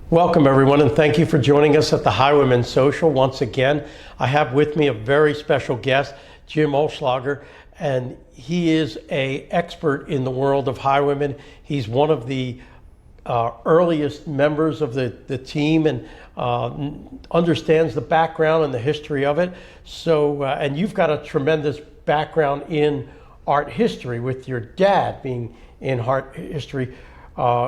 Welcome everyone, and thank you for joining us at the Highwaymen Social. Once again, I have with me a very special guest, Jim Oelschlager, and he is an expert in the world of highwaymen. He's one of the earliest members of the team and understands the background and the history of it. So, and you've got a tremendous background in art history with your dad being in art history.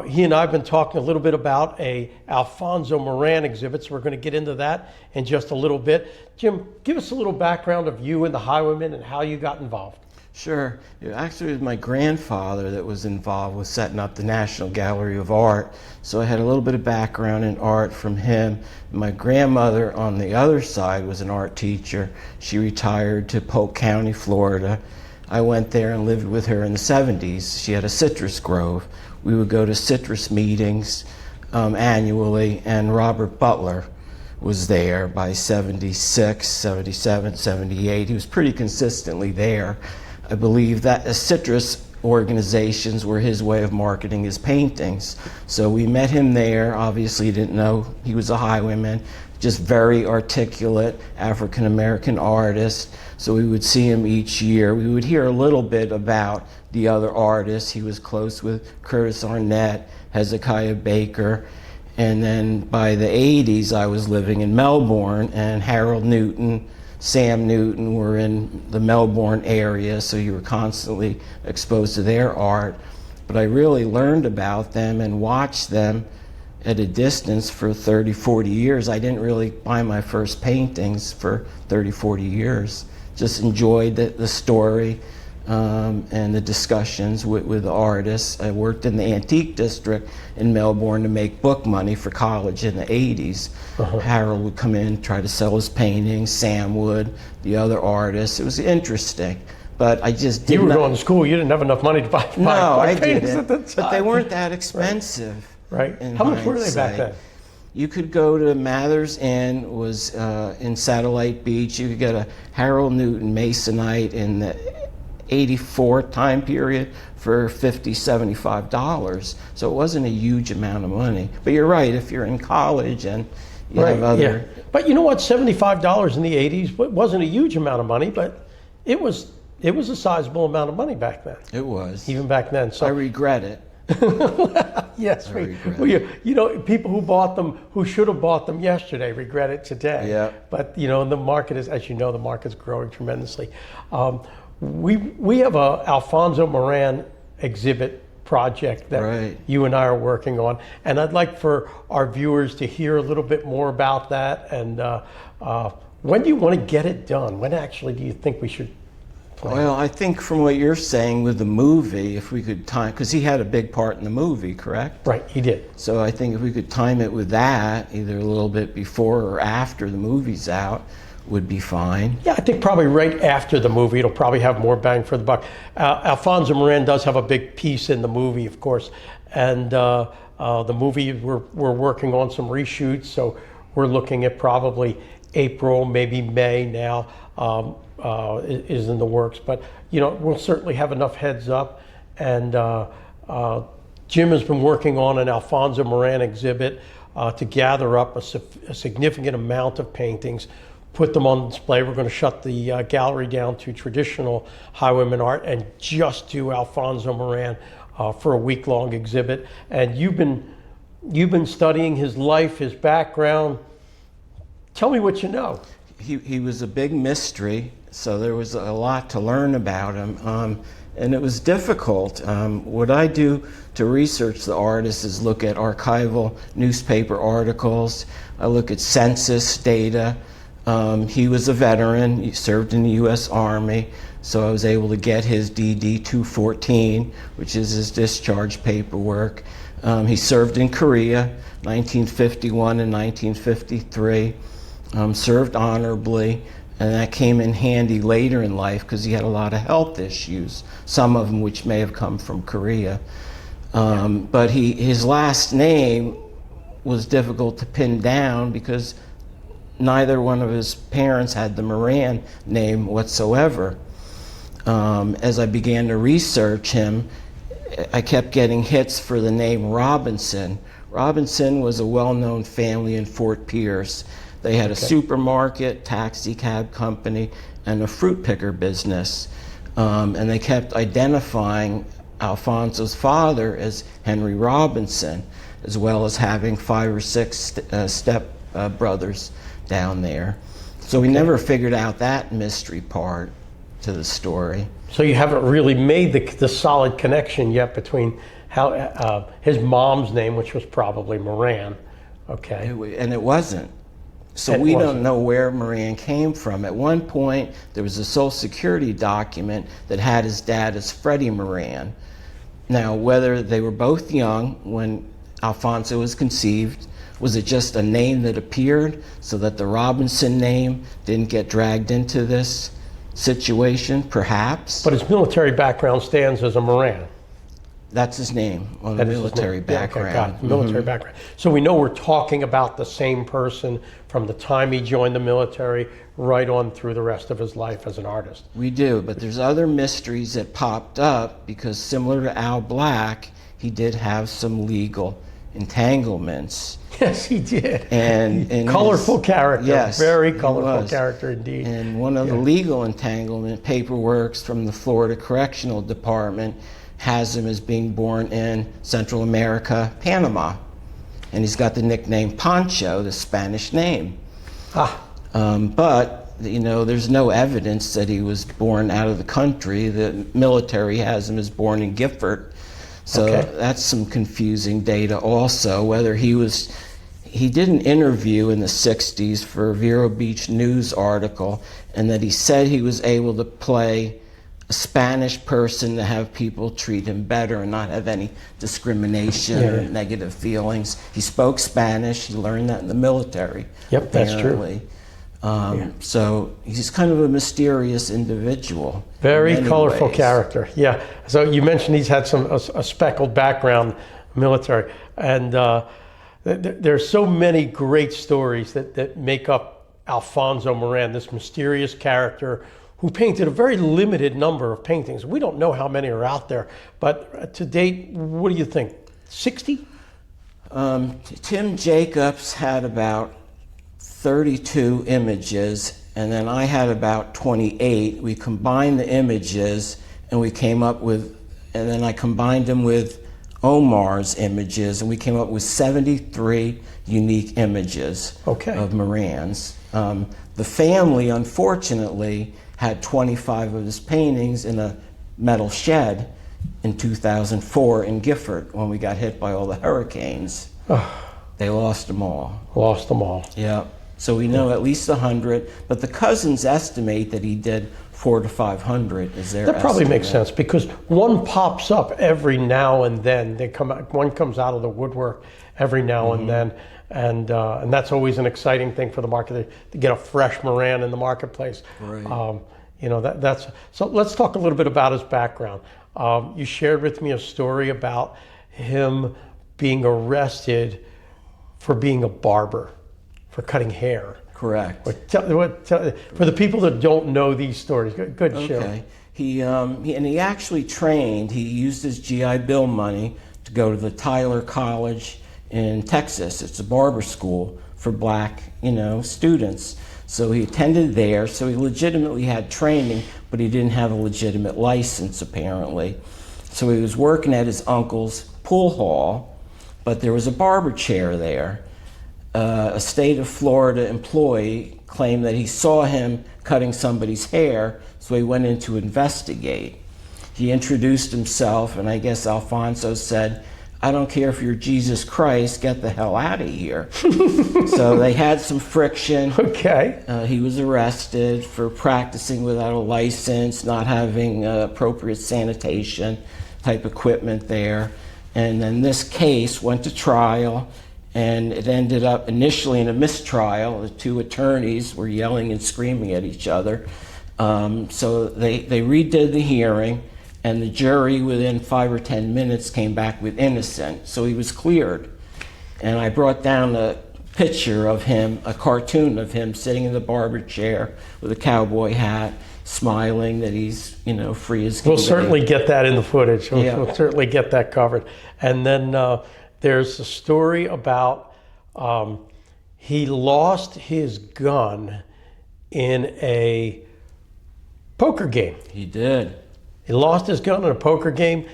He and I have been talking a little bit about a Alfonso Moran exhibit, so we're going to get into that in just a little bit. Jim, give us a little background of you and the Highwaymen and how you got involved. Sure. Actually, it was my grandfather that was involved with setting up the National Gallery of Art, so I had a little bit of background in art from him. My grandmother on the other side was an art teacher. She retired to Polk County, Florida. I went there and lived with her in the 70s. She had a citrus grove. We would go to citrus meetings annually, and Robert Butler was there by 76, 77, 78. He was pretty consistently there. I believe that the citrus organizations were his way of marketing his paintings. So we met him there. Obviously didn't know he was a highwayman, just very articulate African-American artist. So we would see him each year. We would hear a little bit about the other artists. He was close with Curtis Arnett, Hezekiah Baker. And then by the 80s, I was living in Melbourne, and Harold Newton, Sam Newton were in the Melbourne area, so you were constantly exposed to their art. But I really learned about them and watched them at a distance for 30, 40 years. I didn't really buy my first paintings for 30, 40 years. Just enjoyed the story and the discussions with the artists. I worked in the antique district in Melbourne to make book money for college in the 80s. Harold would come in, try to sell his paintings, Sam would, the other artists. It was interesting, but I just didn't. You were going to school, you didn't have enough money to buy paintings at the time. But they weren't that expensive. Right. How much were they back then? You could go to Mather's Inn, was in Satellite Beach. You could get a Harold Newton Masonite in the 84 time period for $50, $75. So it wasn't a huge amount of money. But you're right, if you're in college and you have other... Yeah. But you know what, $75 in the 80s wasn't a huge amount of money, but it was a sizable amount of money back then. It was. Even back then. So I regret it. Yes, you know, people who bought them, who should have bought them yesterday, regret it today. Yeah. But you know, the market is, as you know, the market's growing tremendously. We have a Alfonso Moran exhibit project that you and I are working on, and I'd like for our viewers to hear a little bit more about that. And when do you want to get it done? When actually do you think we should? Well, I think from what you're saying with the movie, if we could time, because he had a big part in the movie, correct? Right, he did. So I think if we could time it with that, either a little bit before or after the movie's out, would be fine. Yeah, I think probably right after the movie, it'll probably have more bang for the buck. Alfonso Moran does have a big piece in the movie, of course, and the movie, we're working on some reshoots, so we're looking at probably April, maybe May now. Is in the works, but you know, we'll certainly have enough heads up. And Jim has been working on an Alfonso Moran exhibit to gather up a significant amount of paintings, put them on display. We're going to shut the gallery down to traditional highwayman art and just do Alfonso Moran for a week-long exhibit. And you've been studying his life, his background. Tell me what you know. He was a big mystery, so there was a lot to learn about him, and it was difficult. What I do to research the artist is look at archival newspaper articles. I look at census data. He was a veteran. He served in the U.S. Army, so I was able to get his DD 214, which is his discharge paperwork. He served in Korea, 1951 and 1953. Served honorably, and that came in handy later in life because he had a lot of health issues, some of them which may have come from Korea. But his last name was difficult to pin down because neither one of his parents had the Moran name whatsoever. As I began to research him, I kept getting hits for the name Robinson, Robinson was a well-known family in Fort Pierce. They had a supermarket, taxi cab company, and a fruit picker business. And they kept identifying Alfonso's father as Henry Robinson, as well as having 5 or 6 step brothers down there. So we never figured out that mystery part to the story. So you haven't really made the solid connection yet between how his mom's name, which was probably Moran, okay? And it wasn't. So we don't know where Moran came from. At one point, there was a Social Security document that had his dad as Freddie Moran. Now, whether they were both young when Alfonso was conceived, was it just a name that appeared so that the Robinson name didn't get dragged into this situation? Perhaps. But his military background stands as a Moran. That's his name on the military background. Yeah, okay, got it. Military background. So we know we're talking about the same person from the time he joined the military right on through the rest of his life as an artist. We do, but there's other mysteries that popped up because similar to Al Black, he did have some legal entanglements. Yes, he did. And colorful character. Yes, very colorful character indeed. And one of the legal entanglement paperwork from the Florida Correctional Department has him as being born in Central America, Panama. And he's got the nickname Pancho, the Spanish name. But, you know, there's no evidence that he was born out of the country. The military has him as born in Gifford. So that's some confusing data also, whether he did an interview in the 60s for a Vero Beach News article, and that he said he was able to play a Spanish person to have people treat him better and not have any discrimination or negative feelings. He spoke Spanish. He learned that in the military. Yep, apparently. That's true. So he's kind of a mysterious individual. Very colorful character. Yeah. So you mentioned he's had a speckled background, military, and there's so many great stories that make up Alfonso Moran, this mysterious character who painted a very limited number of paintings. We don't know how many are out there, but to date, what do you think? 60? Tim Jacobs had about 32 images, and then I had about 28. We combined the images, and we came up with, and then I combined them with Omar's images, and we came up with 73 unique images of Moran's. The family, unfortunately, had 25 of his paintings in a metal shed in 2004 in Gifford when we got hit by all the hurricanes. They lost them all. Lost them all. Yeah. So we know at least 100, but the cousins estimate that he did 400 to 500 is their That probably estimate. makes sense because one pops up every now and then. One comes out of the woodwork every now and then, and that's always an exciting thing for the market to get a fresh Moran in the marketplace. Right. You know, that's so. Let's talk a little bit about his background. You shared with me a story about him being arrested for being a barber, for cutting hair. Correct. For the people that don't know these stories, good show. Okay. He actually trained. He used his GI Bill money to go to the Tyler College in Texas. It's a barber school for black, students. So he attended there. So he legitimately had training, but he didn't have a legitimate license apparently. So he was working at his uncle's pool hall, but there was a barber chair there. A state of Florida employee claimed that he saw him cutting somebody's hair, so he went in to investigate. He introduced himself, and I guess Alfonso said, "I don't care if you're Jesus Christ, get the hell out of here." So they had some friction. Okay. He was arrested for practicing without a license, not having appropriate sanitation type equipment there. And then this case went to trial, and it ended up initially in a mistrial. The two attorneys were yelling and screaming at each other. So they redid the hearing, and the jury within 5 or 10 minutes came back with innocent. So he was cleared. And I brought down a picture of him, a cartoon of him sitting in the barber chair with a cowboy hat, smiling that he's, free as can We'll be. certainly get that in the footage. We'll certainly get that covered. And then there's a story about he lost his gun in a poker game. He did. He lost his gun in a poker game,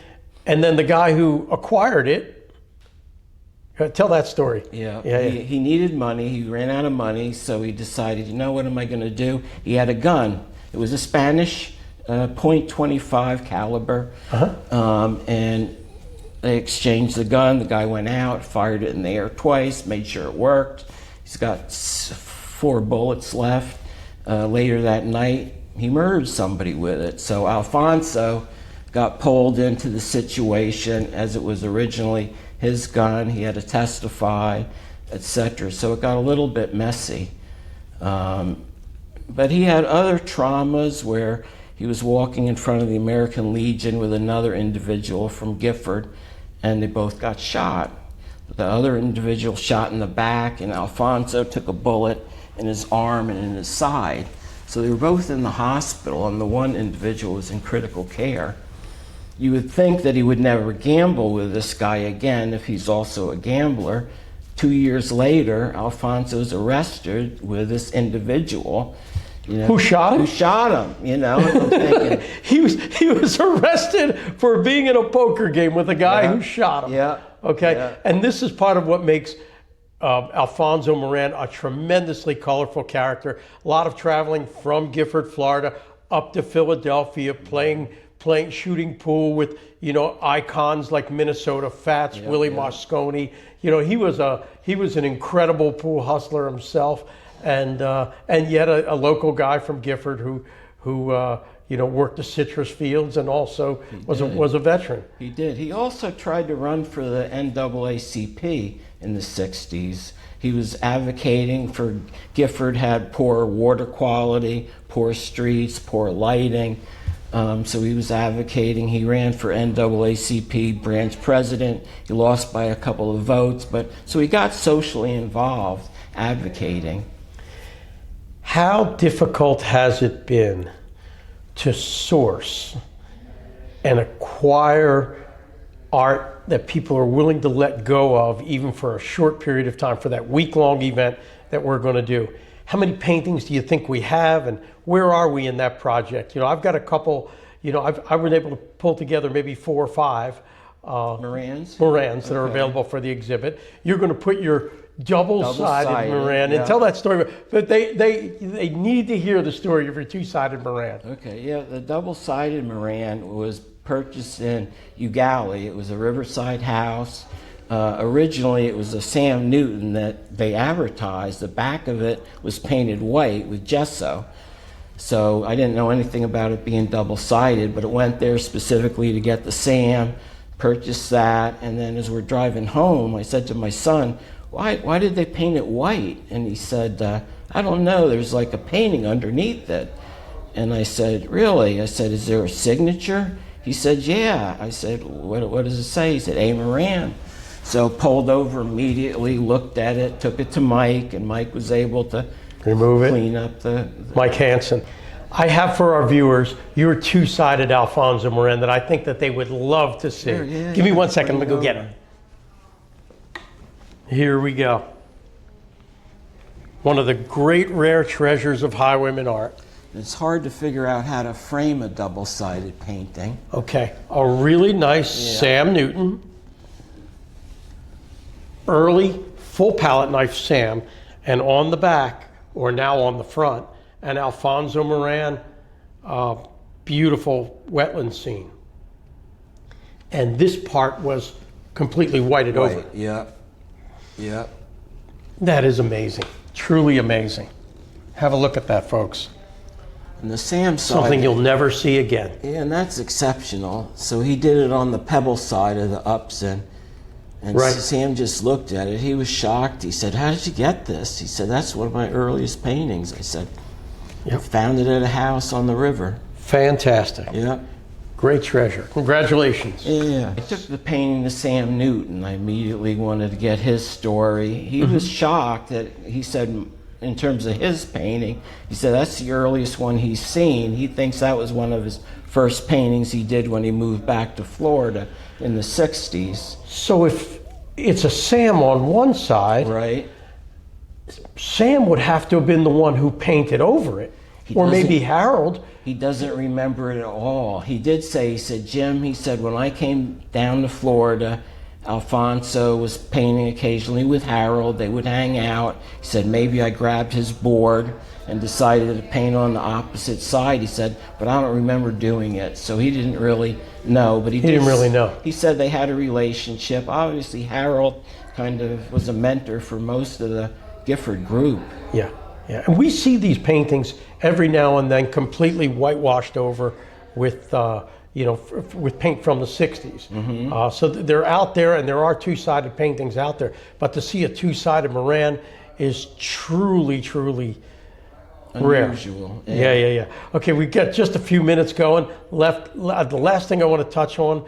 and then the guy who acquired it, tell that story. Yeah. He needed money. He ran out of money, so he decided, you know, what am I going to do? He had a gun. It was a Spanish .25 caliber, and they exchanged the gun. The guy went out, fired it in the air twice, made sure it worked. He's got 4 bullets left. Later that night, he murdered somebody with it. So Alfonso got pulled into the situation as it was originally his gun. He had to testify, etc. So it got a little bit messy. But he had other traumas where he was walking in front of the American Legion with another individual from Gifford, and they both got shot. The other individual shot in the back, and Alfonso took a bullet in his arm and in his side. So they were both in the hospital, and the one individual was in critical care. You would think that he would never gamble with this guy again if he's also a gambler. 2 years later, Alfonso's arrested with this individual. You know, who shot him? Who shot him, you know. I'm thinking, he was arrested for being in a poker game with a guy who shot him. Yeah. Okay? Yeah. And this is part of what makes Alfonso Moran a tremendously colorful character. A lot of traveling from Gifford, Florida, up to Philadelphia, playing, shooting pool with, you know, icons like Minnesota Fats, Willie Moscone. You know, he was an incredible pool hustler himself, and yet a local guy from Gifford who you know, worked the citrus fields and also was a veteran. He did. He also tried to run for the NAACP in the 60s. He was advocating for Gifford had poor water quality, poor streets, poor lighting. So he was advocating. He ran for NAACP branch president. He lost by a couple of votes, but so he got socially involved, advocating. How difficult has it been to source and acquire art that people are willing to let go of, even for a short period of time, for that week-long event that we're going to do? How many paintings do you think we have, and where are we in that project? You know, I've got a couple, you know, I've been able to pull together maybe 4 or 5 Morans that are available for the exhibit. You're going to put your double-sided Moran, and tell that story. But they need to hear the story of your 2-sided Moran. Okay, yeah, the double-sided Moran was purchased in Ugali. It was a riverside house. Originally, it was a Sam Newton that they advertised. The back of it was painted white with gesso. So I didn't know anything about it being double-sided, but it went there specifically to get the Sam, purchased that, and then as we're driving home, I said to my son, why did they paint it white? And he said, I don't know, there's like a painting underneath it. And I said, really? I said, is there a signature? He said, yeah. I said, what does it say? He said, A. Moran. So pulled over immediately, looked at it, took it to Mike, and Mike was able to remove it, clean up the Mike Hansen. I have for our viewers your 2-sided Alfonso Moran that I think that they would love to see. Sure, yeah, Give me 1 second, let me go get him. Here we go. One of the great rare treasures of Highwaymen art. It's hard to figure out how to frame a double-sided painting. Okay, a really nice Sam Newton, early full palette knife Sam, and on the back, or now on the front, an Alfonso Moran beautiful wetland scene. And this part was completely whited over. Yep. Yep. That is amazing, truly amazing. Have a look at that, folks. And the Sam side, something you'll never see again. Yeah, and that's exceptional. So he did it on the pebble side of the Upson. And right. Sam just looked at it. He was shocked. He said, how did you get this? He said, that's one of my earliest paintings. I said, I found it at a house on the river. Fantastic. Yeah. Great treasure. Congratulations. Yeah. I took the painting to Sam Newton. I immediately wanted to get his story. He was shocked that he said, in terms of his painting, he said that's the earliest one he's seen. He thinks that was one of his first paintings he did when he moved back to Florida in the 60s. So if it's a Sam on one side. Right. Sam would have to have been the one who painted over it. Or maybe Harold. He doesn't remember it at all. He did say, he said, Jim, he said, when I came down to Florida, Alfonso was painting occasionally with Harold. They would hang out. He said, maybe I grabbed his board and decided to paint on the opposite side. He said, but I don't remember doing it. So he didn't really know. But he didn't really know. He said they had a relationship. Obviously, Harold kind of was a mentor for most of the Gifford group. Yeah, yeah. And we see these paintings every now and then completely whitewashed over with, with paint from the 60s. Mm-hmm. So they're out there, and there are two-sided paintings out there. But to see a two-sided Moran is truly, truly unusual. Rare. Yeah. Okay, we've got just a few minutes going left. The last thing I want to touch on,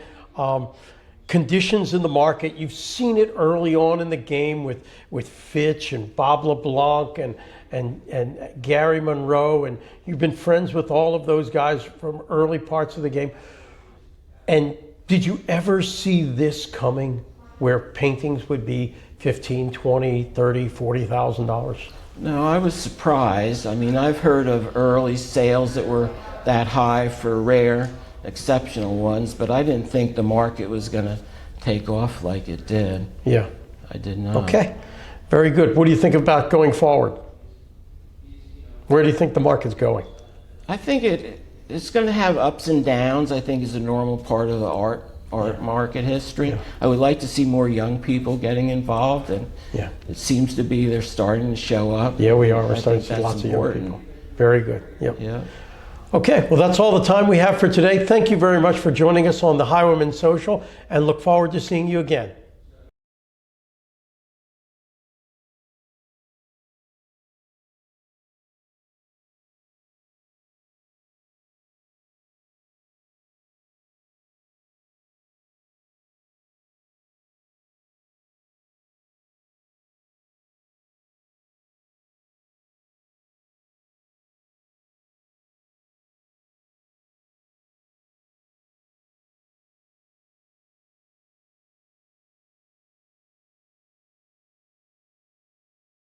conditions in the market. You've seen it early on in the game with Fitch and Bob LeBlanc and Gary Monroe, and you've been friends with all of those guys from early parts of the game. And did you ever see this coming, where paintings would be $15,000, $20,000, $30,000, $40,000? No, I was surprised. I mean, I've heard of early sales that were that high for rare, exceptional ones, but I didn't think the market was going to take off like it did. Yeah. I did not. Okay. Very good. What do you think about going forward? Where do you think the market's going? I think it's going to have ups and downs. I think is a normal part of the art market history. Yeah. I would like to see more young people getting involved, and it seems to be they're starting to show up. Yeah, we are. We're starting to see lots of young people. Very good. Yep. Yeah. Okay, well, that's all the time we have for today. Thank you very much for joining us on the Highwaymen Social, and look forward to seeing you again.